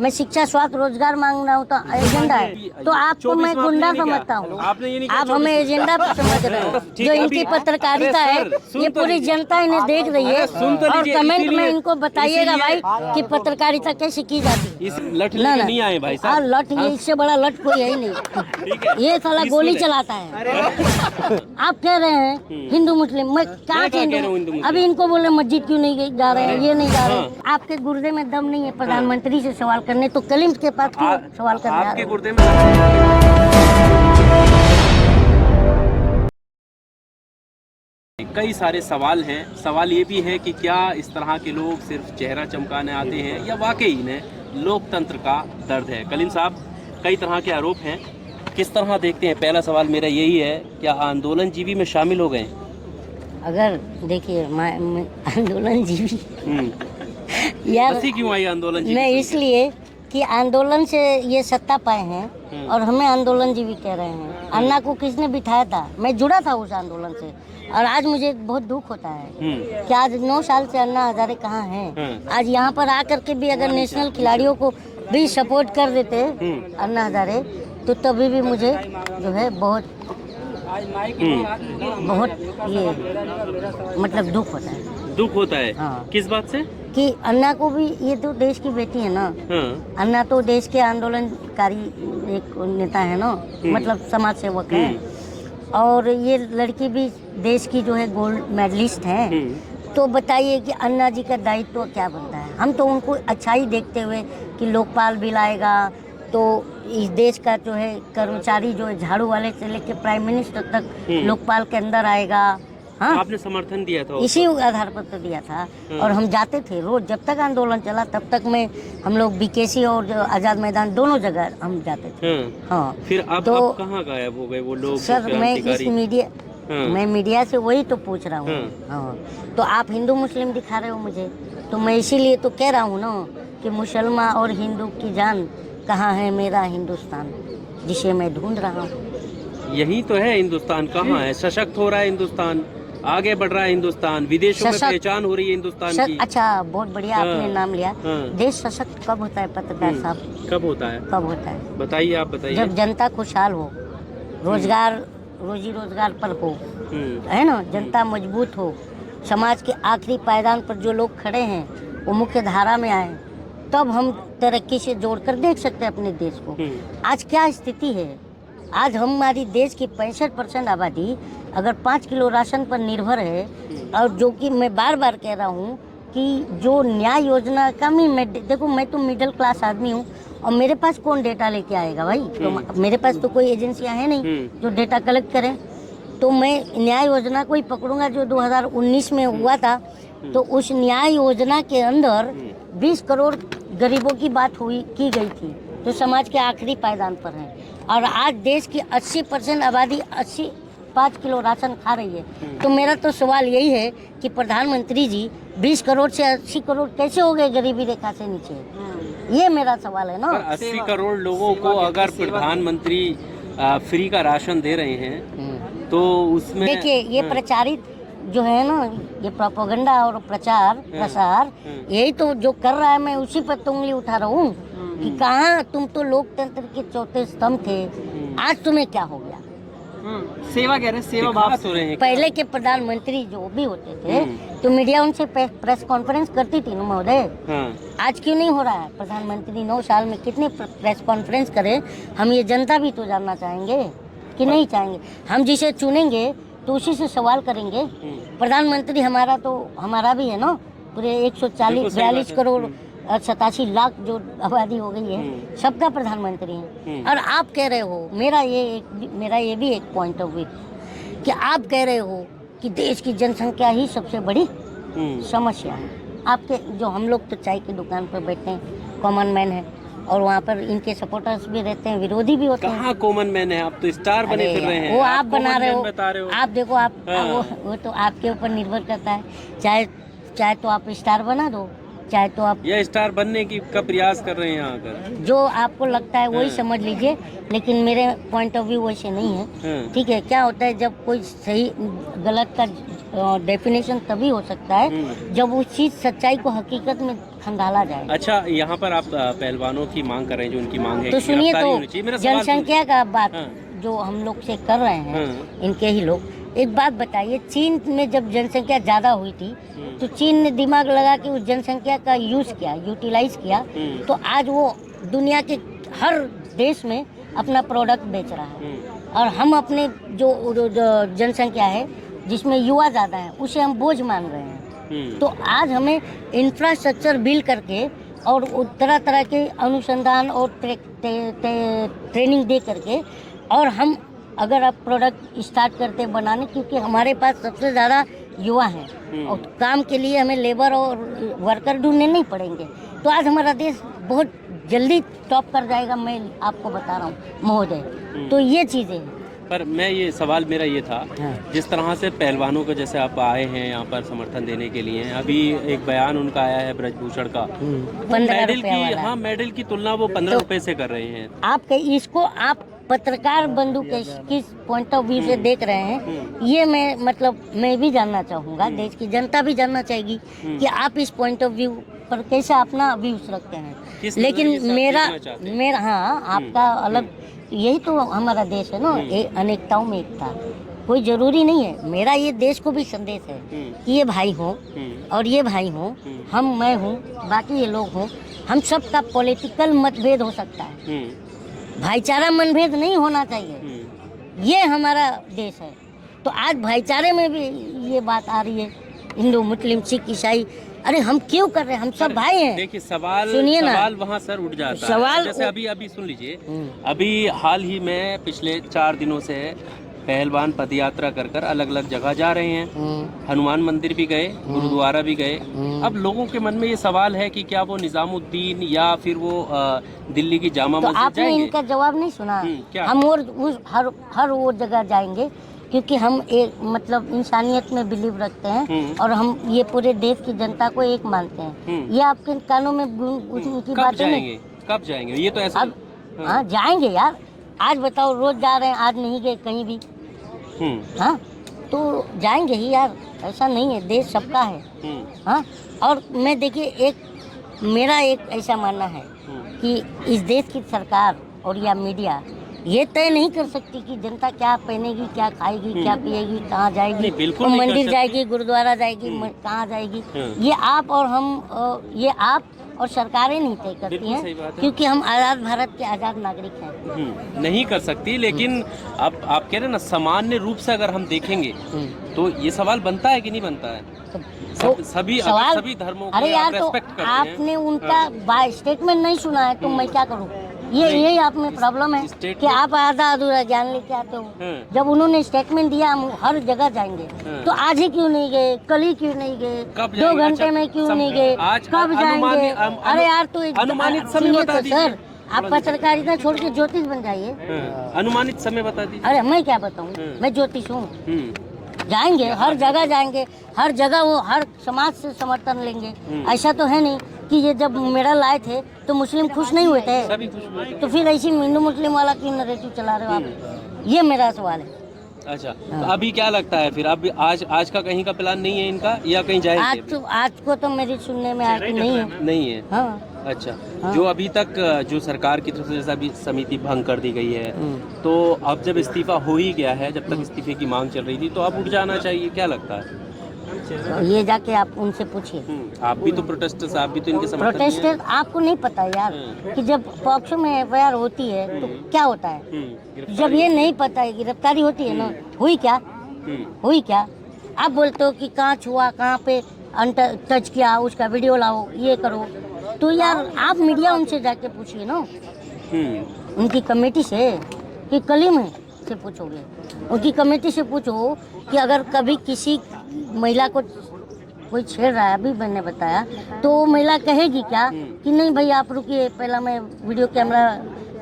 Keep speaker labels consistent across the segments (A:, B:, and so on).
A: मैं शिक्षा, स्वास्थ्य, रोजगार मांग रहा हूँ तो एजेंडा है, तो आपको मैं गुंडा समझता हूँ। आप हमें एजेंडा समझ रहे हो। जो इनकी पत्रकारिता है ये पूरी जनता इन्हें देख रही है, और कमेंट में इनको बताइएगा भाई कि पत्रकारिता कैसे की जाती है।
B: लठ लेके नहीं आए भाई साहब।
A: लठ, ये इससे बड़ा लठ कोई है ही नहीं। ये साला गोली चलाता है। आप कह रहे हैं हिंदू मुस्लिम, मैं क्या हिंदू? अभी इनको बोले मस्जिद क्यों नहीं जा रहे हैं, ये नहीं जा रहे। आपके गुर्दे में दम नहीं है प्रधानमंत्री से सवाल करने, तो कलीम के पास क्यों सवाल करने आ रहे
B: हैं? कई सारे सवाल हैं। सवाल ये भी है कि क्या इस तरह के लोग सिर्फ चेहरा चमकाने आते हैं या वाकई इन्हें लोकतंत्र का दर्द है? कलीम साहब, कई तरह के आरोप हैं, किस तरह देखते हैं? पहला सवाल मेरा यही है, क्या आंदोलन जीवी में शामिल हो गए?
A: अगर देखिए आंदोलन जीवी यार
B: क्यों आई आंदोलन जीवी?
A: नहीं, इसलिए कि आंदोलन से ये सत्ता पाए हैं और हमें आंदोलन जीवी कह रहे हैं। अन्ना को किसने बिठाया था? मैं जुड़ा था उस आंदोलन से, और आज मुझे बहुत दुख होता है कि आज 9 साल से अन्ना हजारे कहाँ हैं। आज यहाँ पर आकर के भी अगर नेशनल खिलाड़ियों को भी सपोर्ट कर देते अन्ना हजारे, तो तभी भी मुझे जो है बहुत ये मतलब दुख होता है।
B: दुख होता है?
A: हाँ।
B: किस बात से? कि
A: अन्ना को भी, ये तो देश की बेटी है ना। अन्ना तो देश के आंदोलनकारी एक नेता है ना, मतलब समाज सेवक है, और ये लड़की भी देश की जो है गोल्ड मेडलिस्ट है। तो बताइए कि अन्ना जी का दायित्व क्या बनता है? हम तो उनको अच्छाई देखते हुए कि लोकपाल बिल आएगा तो इस देश का जो है कर्मचारी जो है झाड़ू वाले से लेकर प्राइम मिनिस्टर तक लोकपाल के अंदर आएगा। हाँ,
B: आपने समर्थन दिया था?
A: इसी आधार पर तो दिया था। और हम जाते थे रोज, जब तक आंदोलन चला तब तक में हम लोग बीकेसी और जो आजाद मैदान दोनों जगह हम जाते थे। हाँ।
B: फिर अब कहाँ गायब हो गए वो लोग?
A: सर मैं मीडिया से वही तो पूछ रहा हूँ। हाँ, तो आप हिंदू मुस्लिम दिखा रहे हो मुझे, तो मैं इसीलिए तो कह रहा हूँ ना कि मुसलमान और हिंदू की जान कहाँ है मेरा हिंदुस्तान, जिसे मैं ढूंढ रहा हूँ।
B: यही तो है हिंदुस्तान। कहाँ है? सशक्त हो रहा है हिंदुस्तान, आगे बढ़ रहा है हिंदुस्तान, विदेशों में पहचान हो रही है हिंदुस्तान की।
A: अच्छा, बहुत बढ़िया आपने नाम लिया। देश सशक्त कब होता है पत्रकार साहब?
B: कब होता है?
A: कब होता है
B: बताइए, आप बताइए।
A: जब जनता खुशहाल हो, रोजगार रोजी रोजगार पर हो, है ना, जनता मजबूत हो, समाज के आखिरी पायदान पर जो लोग खड़े हैं वो मुख्य धारा में आए, तब हम तरक्की से जोड़कर देख सकते हैं अपने देश को। आज क्या स्थिति है? आज हमारी देश की 65% आबादी अगर 5 किलो राशन पर निर्भर है, और जो कि मैं बार बार कह रहा हूँ कि जो न्याय योजना का देखो, मैं तो मिडिल क्लास आदमी हूँ और मेरे पास कौन डेटा लेके आएगा भाई? तो मेरे पास तो कोई एजेंसियाँ हैं नहीं जो डेटा कलेक्ट करें। तो मैं न्याय योजना को ही पकड़ूंगा जो 2019 में हुआ था। तो उस न्याय योजना के अंदर 20 करोड़ गरीबों की बात की गई थी जो समाज के आखिरी पायदान पर हैं, और आज देश की 80% आबादी 5 किलो राशन खा रही है। तो मेरा तो सवाल यही है कि प्रधानमंत्री जी 20 करोड़ से 80 करोड़ कैसे हो गए गरीबी रेखा से नीचे? ये मेरा सवाल है ना।
B: 80 करोड़ लोगों को अगर प्रधानमंत्री फ्री का राशन दे रहे हैं तो उसमें
A: देखिए, ये प्रचारित जो है ना, ये प्रोपेगेंडा और प्रसार यही तो जो कर रहा है। मैं उसी पर तो उंगली उठा रहा हूँ कि कहाँ तुम तो लोकतंत्र के चौथे स्तंभ थे, आज तुम्हें क्या हो गया?
C: सेवा कह रहे हैं, सेवा वापस हो रहे हैं।
A: पहले के प्रधानमंत्री जो भी होते थे तो मीडिया उनसे प्रेस कॉन्फ्रेंस करती थी ना महोदय। आज क्यों नहीं हो रहा है? प्रधानमंत्री 9 साल में कितने प्रेस कॉन्फ्रेंस करे? हम ये जनता भी तो जानना चाहेंगे कि नहीं चाहेंगे? हम जिसे चुनेंगे तो उसी से सवाल करेंगे। प्रधानमंत्री हमारा भी है ना, पूरे 142 करोड़ 87 लाख जो आबादी हो गई है, सबका प्रधानमंत्री है। और आप कह रहे हो, मेरा ये भी एक पॉइंट ऑफ व्यू कि आप कह रहे हो कि देश की जनसंख्या ही सबसे बड़ी समस्या है। आपके जो हम लोग तो चाय की दुकान पर बैठते हैं, कॉमन मैन है, और वहाँ पर इनके सपोर्टर्स भी रहते हैं, विरोधी भी होते हैं।
B: कहाँ कॉमन मैन है? आप तो स्टार बने फिर रहे हैं।
A: वो आप बना रहे हो। आप देखो, आप वो तो आपके ऊपर निर्भर करता है। चाहे तो आप स्टार बना दो, चाहे तो आप
B: ये स्टार बनने का प्रयास कर रहे हैं यहाँ आकर।
A: जो आपको लगता है वही समझ लीजिए, लेकिन मेरे पॉइंट ऑफ व्यू वैसे नहीं है। ठीक है, क्या होता है जब कोई सही गलत का डेफिनेशन तभी हो सकता है जब उस चीज सच्चाई को हकीकत में खंगाला जाए।
B: अच्छा, यहाँ पर आप पहलवानों की मांग कर रहे हैं, जो उनकी मांग है
A: तो
B: कि
A: सुनिए,
B: गिरफ्तारी
A: तो
B: होनी चाहिए। मेरा सवाल
A: जनसंख्या का बात
B: हाँ।
A: जो हम लोग से कर रहे हैं,
B: हाँ।
A: इनके ही लोग, एक बात बताइए, चीन में जब जनसंख्या ज़्यादा हुई थी तो चीन ने दिमाग लगा कि उस जनसंख्या का यूज़ किया, यूटिलाइज किया, तो आज वो दुनिया के हर देश में अपना प्रोडक्ट बेच रहा है। और हम अपने जो जनसंख्या है जिसमें युवा ज़्यादा है उसे हम बोझ मान रहे हैं। तो आज हमें इंफ्रास्ट्रक्चर बिल्ड करके और तरह तरह के अनुसंधान और ट्रेनिंग दे करके, और हम अगर आप प्रोडक्ट स्टार्ट करते बनाने, क्योंकि हमारे पास सबसे ज़्यादा युवा हैं और काम के लिए हमें लेबर और वर्कर ढूंढने नहीं पड़ेंगे, तो आज हमारा देश बहुत जल्दी टॉप कर जाएगा, मैं आपको बता रहा हूँ महोदय। तो ये चीज़ें हैं।
B: पर मैं ये सवाल मेरा ये था,
A: हाँ।
B: जिस तरह से पहलवानों को जैसे आप आए हैं यहाँ पर समर्थन देने के लिए, अभी एक बयान उनका आया है ब्रजभूषण का,
A: 15
B: मेडल
A: रुपया
B: की,
A: वाला।
B: हाँ, मेडल की तुलना वो 15 रुपए से कर रहे हैं।
A: आप इसको आप पत्रकार बंधु के किस पॉइंट ऑफ व्यू से देख रहे हैं, ये मैं मतलब मैं भी जानना चाहूँगा, देश की जनता भी जानना चाहेगी कि आप इस पॉइंट ऑफ व्यू पर कैसे अपना व्यूज रखते हैं।
B: किस
A: लेकिन
B: नजरिए से आप
A: मेरा देखना
B: चाहते हैं?
A: मेरा हाँ, आपका अलग, यही तो हमारा देश है ना, अनेकताओं में एकता। कोई जरूरी नहीं है, मेरा ये देश को भी संदेश है कि ये भाई हो और ये भाई हो, मैं हूँ, बाकी ये लोग हों, हम सबका पॉलिटिकल मतभेद हो सकता है, भाईचारा मनभेद नहीं होना चाहिए। ये हमारा देश है। तो आज भाईचारे में भी ये बात आ रही है, हिंदू मुस्लिम सिख ईसाई, अरे हम क्यों कर रहे हैं, हम सब भाई हैं।
B: देखिए, सवाल वहाँ सर उठ जाता है। जैसे अभी सुन लीजिए, अभी हाल ही में पिछले 4 दिनों से पहलवान पदयात्रा कर अलग अलग जगह जा रहे हैं, हनुमान मंदिर भी गए, गुरुद्वारा भी गए। अब लोगों के मन में ये सवाल है कि क्या वो निजामुद्दीन या फिर वो दिल्ली की जामा
A: तो
B: मस्जिद
A: आपने
B: जाएंगे?
A: इनका जवाब नहीं सुना।
B: क्या?
A: हम हर वो जगह जाएंगे, क्योंकि हम एक मतलब इंसानियत में बिलीव रखते हैं और हम ये पूरे देश की जनता को एक मानते हैं। ये आपके कानों में उनकी बातें नहीं।
B: कब जाएंगे? ये तो ऐसा
A: अब हाँ जाएंगे यार, आज बताओ, रोज जा रहे हैं, आज नहीं गए कहीं भी। हाँ, तो जाएंगे ही यार, ऐसा नहीं है, देश सबका है। हाँ, और मैं देखिए, मेरा एक ऐसा मानना है कि इस देश की सरकार और या मीडिया ये तय नहीं कर सकती कि जनता क्या पहनेगी, क्या खाएगी, क्या पिएगी, कहाँ जाएगी,
B: बिल्कुल
A: वो
B: नहीं कर
A: मंदिर
B: सकती।
A: जाएगी, गुरुद्वारा जाएगी, कहाँ जाएगी, ये आप और हम, ये आप और सरकारें नहीं तय करती
B: बिल्कुल सही बात
A: हैं,
B: है।
A: क्योंकि हम आज़ाद भारत के आज़ाद नागरिक हैं।
B: नहीं कर सकती, लेकिन अब आप कह रहे हैं ना, सामान्य रूप से अगर हम देखेंगे तो ये सवाल बनता है कि नहीं बनता है? सभी धर्मों को
A: अरे यार, तो
B: रेस्पेक्ट करते हैं।
A: आपने उनका स्टेटमेंट नहीं सुना है, तो मैं क्या करूँ? यही आप में प्रॉब्लम है कि आप आधा अधूरा ज्ञान लेके आते हो। जब उन्होंने स्टेटमेंट दिया हम हर जगह जाएंगे, तो आज ही क्यों नहीं गए, कल ही क्यों नहीं गए, 2 घंटे में क्यों नहीं गए, कब जाएंगे? अरे यार, तो
B: अनुमानित समय बता दीजिए
A: सर, आप पत्रकारिता छोड़ के ज्योतिष बन जाइए।
B: अनुमानित समय बता दीजिए।
A: अरे मैं क्या बताऊँ, मैं ज्योतिष हूँ। जाएंगे, हर जगह जाएंगे, हर जगह वो हर समाज से समर्थन लेंगे। ऐसा तो है नहीं कि ये जब मेडल आए थे तो मुस्लिम खुश नहीं हुए थे,
B: सभी खुश हुए थे।
A: तो फिर ऐसी हिंदू मुस्लिम वाला क्यों नैरेटिव चला रहे हो आप? ये मेरा सवाल है।
B: अच्छा, तो अभी क्या लगता है फिर? अब आज का कहीं का प्लान नहीं है इनका, या कहीं जाएंगे?
A: आज को तो मेरी सुनने में आया कि नहीं है।
B: नहीं है।
A: हाँ।
B: अच्छा, जो अभी तक जो सरकार की तरफ से जैसा अभी समिति भंग कर दी गई है, तो अब जब इस्तीफा हो ही गया है, जब तक इस्तीफे की मांग चल रही थी, तो अब उठ जाना चाहिए, क्या लगता है?
A: तो ये जाके आप उनसे पूछिए।
B: आप भी तो प्रोटेस्टर्स, आप भी तो इनके समर्थन में हैं।
A: प्रोटेस्टर आपको नहीं पता यार कि जब पॉक्सो में एफआईआर होती है तो क्या होता है? जब ये नहीं पता है, गिरफ्तारी होती है ना, हुई क्या? आप बोलते हो कि कहाँ छुआ, कहाँ पे टच किया, उसका वीडियो लाओ, ये करो। तो यार आप मीडिया उनसे जाके पूछिए ना, उनकी कमेटी से, कि कलीम है से पूछोगे, उनकी कमेटी से पूछो कि अगर कभी किसी महिला को कोई छेड़ रहा है, अभी मैंने बताया, तो वो महिला कहेगी क्या कि नहीं भाई आप रुकिए, पहला मैं वीडियो कैमरा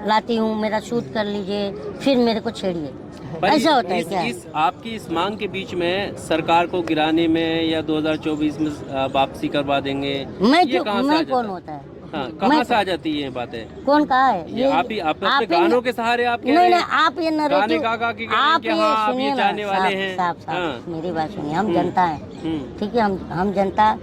A: लाती हूँ, मेरा शूट कर लीजिए, फिर मेरे को छेड़िए? ऐसा होता है क्या?
B: आपकी इस मांग के बीच में सरकार को गिराने में या 2024 में वापसी करवा देंगे,
A: मैं कौन होता है?
B: कहाँ से आ जाती है ये बातें?
A: कौन कहा है?
B: ये आप ही अपने गानों के सहारे आप कह रहे हैं?
A: आप ये नरेटिव, आप ये सुनिए ना,
B: जाने वाले हैं।
A: साहब, मेरी बात सुनिए, हम जनता हैं, ठीक है, हम जनता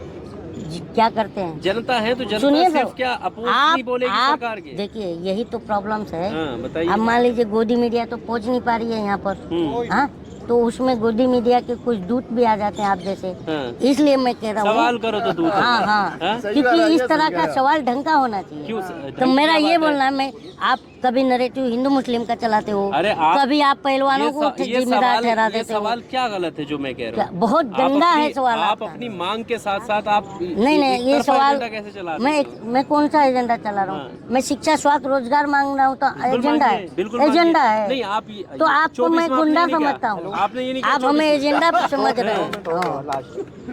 A: क्या करते हैं?
B: जनता है तो जनता
A: सुनिए
B: सिर्फ
A: तो,
B: क्या अपोज नहीं बोलेगी सरकार के।
A: देखिए यही तो प्रॉब्लम्स है।
B: हाँ, बताइए।
A: अब मान लीजिए गोदी मीडिया तो पहुंच नहीं पा रही है यहाँ पर, हाँ, तो उसमें गोदी मीडिया के कुछ दूत भी आ जाते हैं आप जैसे,
B: हाँ।
A: इसलिए मैं कह रहा हूँ
B: सवाल करो तो दूध।
A: हाँ हाँ, क्योंकि इस तरह का सवाल ढंग का होना चाहिए।
B: क्यों?
A: तो मेरा ये बोलना है, मैं आप कभी नैरेटिव हिंदू मुस्लिम का चलाते हो,
B: अरे आप-
A: कभी आप पहलवानों को जिम्मेदार ठहरा
B: ये
A: देते हो।
B: सवाल क्या गलत है जो मैं कह रहा हूँ?
A: बहुत गंदा है सवाल
B: आप
A: आपका।
B: अपनी मांग के साथ साथ आप
A: नहीं
B: एक
A: ये
B: तरफा
A: सवाल
B: एजेंडा कैसे चला
A: मैं कौन सा एजेंडा चला रहा हूँ? मैं शिक्षा, स्वास्थ्य, रोजगार मांग रहा हूँ, तो एजेंडा है,
B: बिल्कुल
A: एजेंडा
B: मांगिए।
A: है।
B: नहीं आप
A: तो आपको मैं गुंडा समझता हूँ,
B: आपने ये नहीं कहा
A: आप हमें एजेंडा पे समझ रहे हो।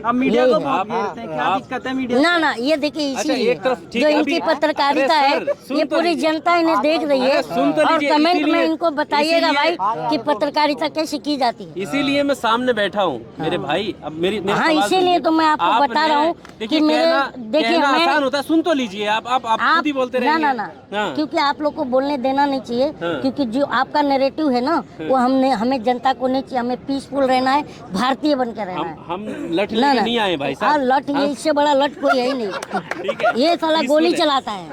C: अब मीडिया को
A: यही है।
C: बहुत घेरते हैं, क्या दिक्कत है मीडिया?
A: ना ना, ये देखिए
B: अच्छा,
A: इसीलिए
B: एक तरफ ठीक
A: जो
B: है,
A: इनकी
B: अभी-
A: पत्रकारिता
B: अरे
A: है,
B: सर, सुन
A: ये
B: तो
A: पूरी
B: लीजिए।
A: जनता इन्हें देख रही है,
B: अरे सुन तो
A: और
B: लीजिए,
A: कमेंट में
B: इसीलिए-
A: इनको बताइएगा भाई
B: इसीलिए-
A: कि पत्रकारिता कैसे की जाती है।
B: इसीलिए मैं सामने बैठा हूँ मेरे भाई। अब मेरे
A: हाँ,
B: सवाल
A: इसीलिए
B: सुनिए।
A: तो मैं आपको
B: आपने-
A: बता रहा हूँ
B: देखिए,
A: कि मेरे देखिए
B: कहना
A: मैं
B: आसान होता है, सुन तो लीजिए। आप खुद ही बोलते
A: ना
B: रहेंगे।
A: ना ना,
B: हाँ।
A: क्योंकि आप लोग को बोलने देना नहीं चाहिए,
B: हाँ।
A: क्योंकि जो आपका नैरेटिव है ना, वो हमें जनता को नहीं चाहिए। हमें पीसफुल रहना है, भारतीय बन के रहना है।
B: हम लठ लेके नहीं आए भाई
A: हाँ,
B: साहब।
A: लठ ये इससे बड़ा लठ कोई है ही नहीं।
B: ठीक है,
A: ये साला
B: Peaceful
A: गोली
B: है।
A: चलाता है।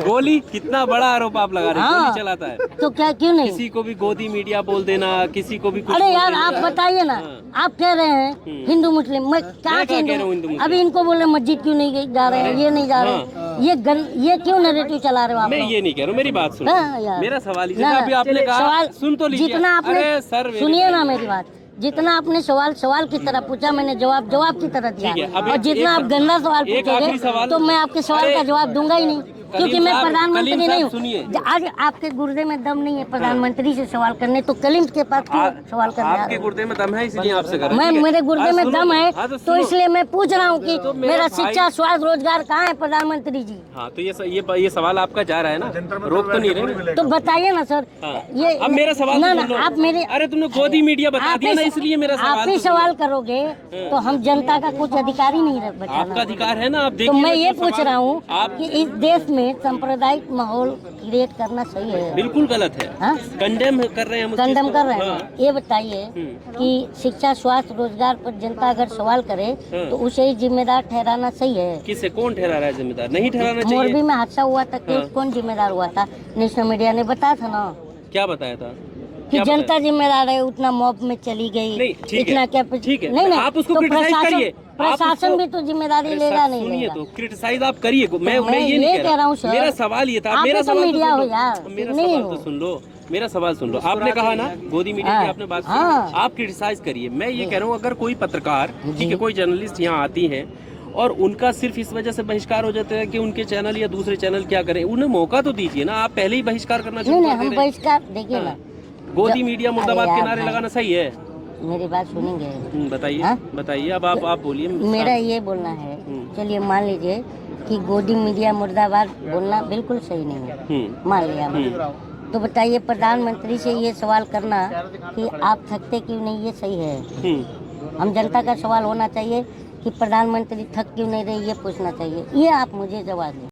B: गोली, कितना बड़ा आरोप आप लगा रहे हैं।
A: हाँ।
B: गोली चलाता है।
A: तो क्या, क्यों नहीं?
B: किसी को भी गोदी मीडिया बोल देना, किसी को भी कुछ
A: अरे
B: बोल
A: यार
B: देना।
A: आप बताइए ना, आप कह रहे हैं हिंदू मुस्लिम, मैं कहाँ
B: क्या
A: से
B: कह रहा हूँ हिंदू
A: हिंदू?
B: मुस्लिम?
A: अभी इनको बोले मस्जिद क्यों नहीं जा रहे हैं, ये नहीं जा रहे हैं, ये क्यों नैरेटिव चला रहे हो आप
B: मैं
A: लोग?
B: ये नहीं कह रहा हूँ, मेरी बात सुनो।
A: हाँ यार।
B: मेरा सवाल
A: ना,
B: अभी आपने कहा,
A: सवाल
B: सुन तो लीजिए।
A: जितना आपने
B: अरे सर, मेरे
A: सुनिए
B: भाई।
A: ना मेरी बात, जितना आपने सवाल की तरह पूछा, मैंने जवाब की तरह दिया।
B: ठीक है, अब
A: और
B: एक-
A: जितना आप गंदा सवाल
B: एक आखिरी
A: पूछोगे
B: सवाल-
A: तो मैं आपके सवाल का जवाब दूंगा ही नहीं, क्योंकि मैं
B: साहब,
A: प्रधानमंत्री
B: कलीम
A: नहीं
B: साहब, सुनिए।
A: हूँ। आज आपके गुर्दे में दम नहीं है प्रधानमंत्री से सवाल करने, तो कलीम के पास क्यों सवाल करने आ रहे
B: आपके
A: हो?
B: गुर्दे में दम है इसलिए आपसे कर रहा हूं,
A: मैं
B: ठीक है?
A: मेरे गुर्दे
B: हाँ,
A: में
B: सुनो
A: दम है,
B: हाँ,
A: तो
B: सुनो।
A: इसलिए मैं पूछ रहा हूँ कि
B: तो मेरा
A: मेरा
B: भाई-
A: शिक्षा, स्वास्थ्य, रोजगार कहाँ है प्रधानमंत्री जी?
B: हाँ, तो ये सवाल आपका जा रहा है ना, रोक तो नहीं रहे।
A: तो बताइए ना सर।
B: हाँ।
A: ये
B: अब मेरा सवाल
A: ना
B: तो
A: ना,
B: सुन लो।
A: आप मेरे
B: अरे तुमने गोदी मीडिया बता
A: आप
B: दिया ना,
A: ही-
B: इसलिए मेरा
A: आप
B: सवाल
A: ही
B: तो सुनो।
A: सवाल करोगे तो हम जनता का कुछ अधिकार ही नहीं बचाना।
B: आपका अधिकार है ना, आप
A: तो
B: देखिए।
A: मैं ये
B: जो
A: पूछ
B: सवाल-
A: रहा हूँ
B: आप
A: कि इस देश में सांप्रदायिक माहौल क्रिएट करना सही है?
B: बिल्कुल गलत है।
A: हाँ?
B: कंडेम कर रहे हैं हम उस चीज
A: कंडम
B: को।
A: कर रहे हैं
B: हाँ।
A: ना? ये बताइए कि शिक्षा, स्वास्थ्य, रोजगार पर जनता अगर सवाल करे तो उसे ही जिम्मेदार ठहराना सही है?
B: किसे, कौन ठहरा रहा है जिम्मेदार? नहीं ठहराना
A: मोरबी
B: चाहिए।
A: में हादसा हुआ था कि
B: हाँ।
A: कौन जिम्मेदार हुआ था? नेशनल मीडिया ने बताया था ना
B: क्या बताया था?
A: कि
B: क्या
A: जनता
B: बताया?
A: जिम्मेदार है, उतना मॉब में चली गई,
B: नहीं, ठीक है,
A: इतना क्या
B: ठीक है।
A: नहीं नहीं,
B: आप उसको
A: तो
B: criticize करिए। आप
A: प्रशासन
B: उसको-
A: भी तो जिम्मेदारी
B: अरे
A: लेगा
B: सर,
A: नहीं
B: सुनिए
A: लेगा?
B: तो क्रिटिसाइज आप करिए। मैं ये
A: ये
B: नहीं
A: कह रहा हूँ सर।
B: मेरा सवाल ये था।
A: आप
B: मेरा
A: भी तो
B: सवाल
A: मीडिया
B: सुन
A: हो
B: लो।
A: यार,
B: मेरा
A: नहीं
B: सवाल
A: हो।
B: तो सुन लो, मेरा सवाल सुन लो। आपने कहा ना गोदी मीडिया की
A: हाँ।
B: आपने बात
A: हाँ।
B: सुनी, आप क्रिटिसाइज करिए। मैं ये कह रहा हूँ, अगर कोई पत्रकार, ठीक है, कोई जर्नलिस्ट यहाँ आती है और उनका सिर्फ इस वजह से बहिष्कार हो जाता है कि उनके चैनल या दूसरे चैनल क्या करें, उन्हें मौका तो दीजिए ना। आप पहले ही बहिष्कार करना
A: नहीं
B: शुरू
A: नहीं,
B: कर
A: हम
B: दे रहे हैं।
A: बहिष्कार देखिए ना,
B: गोदी मीडिया मुर्दाबाद
A: अरे
B: के
A: यार
B: नारे
A: भाई।
B: लगाना सही है?
A: मेरी बात सुनेंगे?
B: बताइए।
A: हाँ?
B: बताइए, अब आप बोलिए।
A: मेरा ये बोलना है, चलिए मान लीजिए कि गोदी मीडिया मुर्दाबाद बोलना बिल्कुल सही नहीं है, मान लिया मैंने। तो बताइए प्रधानमंत्री से ये सवाल करना कि आप थकते क्यों नहीं, ये सही है? हम जनता का सवाल होना चाहिए कि प्रधानमंत्री थक क्यों नहीं रहे, ये पूछना चाहिए। ये आप मुझे जवाब दें।